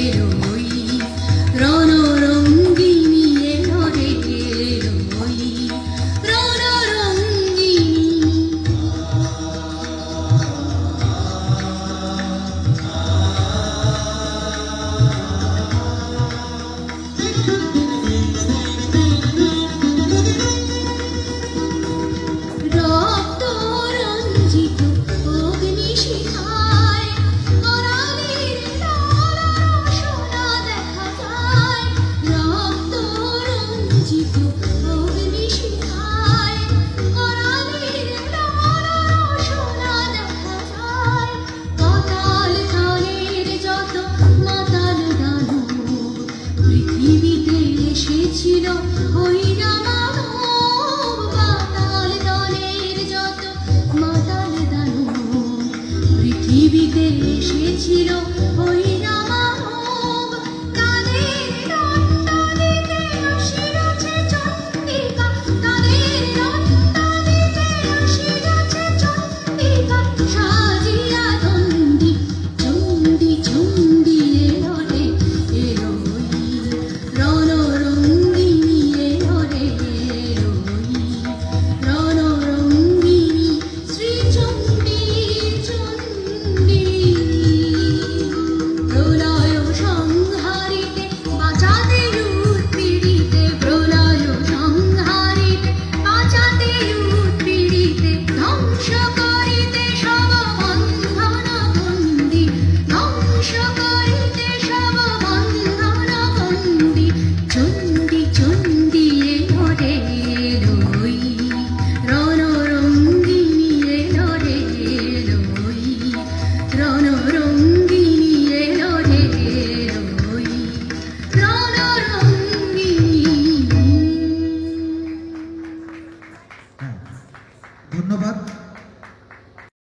Alloy রণরঙ্গিনী এলো রে alloy রণরঙ্গিনী। রক্ত রঞ্জিত অগ্নিশিখায় করালির লালারসনা দেখা যায়। রক্ত রঞ্জিত অগ্নিশিখায় করালির লালারসনা দেখা যায়। পাতাল তলের যত মাতাল দানব পৃথিবীতে এসেছিল ওই না মানব। পাতাল তলের যত মাতাল দানব পৃথিবীতে এসেছিল ওই না মানব। তাদের দণ্ড দিতে আসিয়াছে চণ্ডিকা, তাদের দণ্ড দিতে আসিয়াছে চণ্ডিকা। সাজিয়া দণ্ডি চণ্ডী চণ্ডী এলো রে এলোই রণরঙ্গিনী এলো রে এলোই রণরঙ্গিনী শ্রীচণ্ডী চণ্ডী। প্রলয় সংহারিতে বাঁচাতে উৎপীড়িতে, প্রলয় সংহারিতে বাঁচাতে উৎপীড়িতে, ধ্বংস করিতে সব বন্ধন বন্দী, ধ্বংস করিতে সব বন্ধন বন্দী। চণ্ডী চণ্ডী এলো রে এলোই রণরঙ্গিনী এলো রে এলোই রণরঙ্গিনী এলো রে এলোই রণরঙ্গিনী। ধন্যবাদ।